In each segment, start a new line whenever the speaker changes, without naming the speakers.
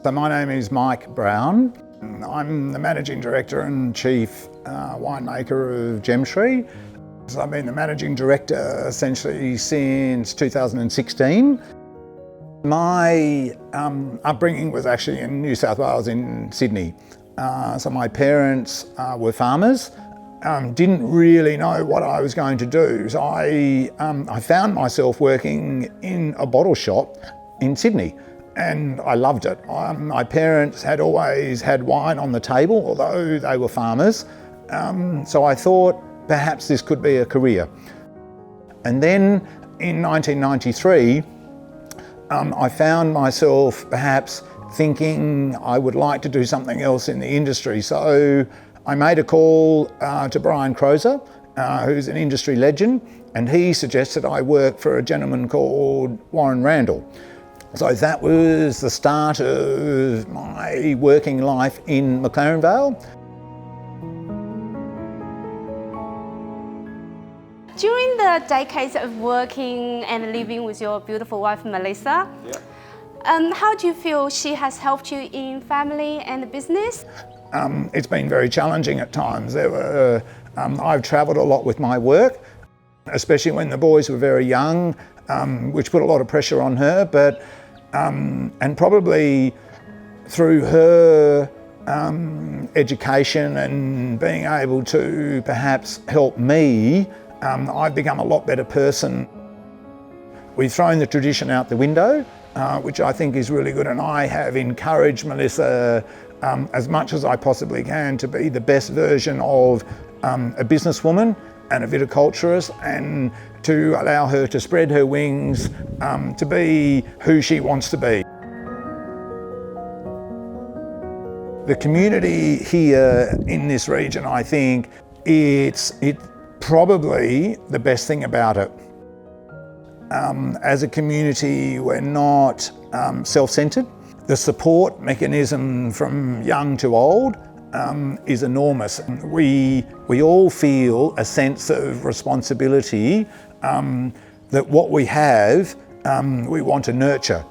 So my name is Mike Brown. I'm the Managing Director and Chief winemaker of Gemtree. So I've been the Managing Director essentially since 2016. My upbringing was actually in New South Wales in Sydney. So my parents were farmers. Didn't really know what I was going to do. So I found myself working in a bottle shop in Sydney, and I loved it. My parents had always had wine on the table, although they were farmers. So I thought perhaps this could be a career. And then in 1993, I found myself perhaps thinking I would like to do something else in the industry. So I made a call to Brian Crozer, who's an industry legend, and he suggested I work for a gentleman called Warren Randall. So that was the start of my working life in McLaren Vale.
During the decades of working and living with your beautiful wife, Melissa, how do you feel she has helped you in family and business?
It's been very challenging at times. I've travelled a lot with my work, especially when the boys were very young, which put a lot of pressure on her, but and probably through her education and being able to perhaps help me, I've become a lot better person. We've thrown the tradition out the window, which I think is really good, and I have encouraged Melissa as much as I possibly can to be the best version of a businesswoman and a viticulturist, and to allow her to spread her wings to be who she wants to be. The community here in this region, I think it's probably the best thing about it. As a community, we're not self-centred. The support mechanism from young to old is enormous. We all feel a sense of responsibility that what we have, we want to nurture.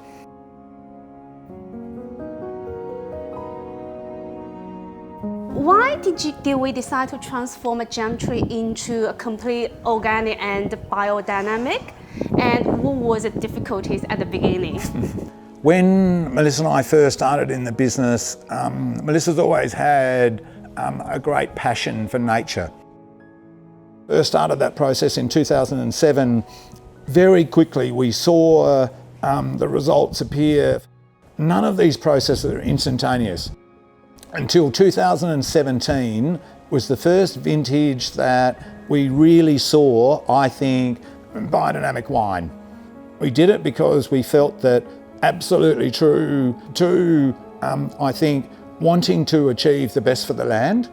Why did we decide to transform a Gemtree into a complete organic and biodynamic? And what was the difficulties at the beginning?
When Melissa and I first started in the business, Melissa's always had a great passion for nature. First started that process in 2007. Very quickly we saw the results appear. None of these processes are instantaneous. Until 2017 was the first vintage that we really saw, I think, biodynamic wine. We did it because we felt that absolutely true to, I think, wanting to achieve the best for the land.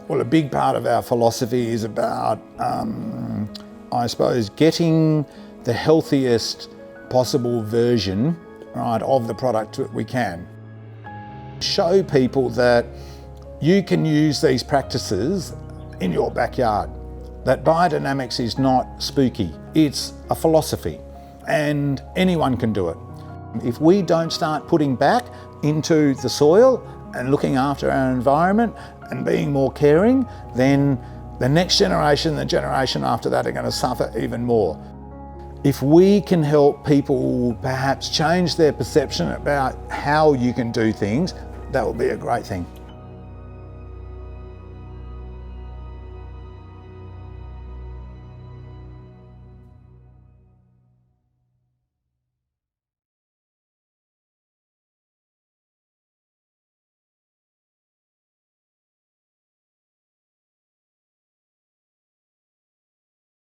Well, a big part of our philosophy is about, I suppose, getting the healthiest possible version, right, of the product that we can. Show people that you can use these practices in your backyard. That biodynamics is not spooky, it's a philosophy, and anyone can do it. If we don't start putting back into the soil and looking after our environment and being more caring, then the next generation, the generation after that, are going to suffer even more. If we can help people perhaps change their perception about how you can do things, that will be a great thing.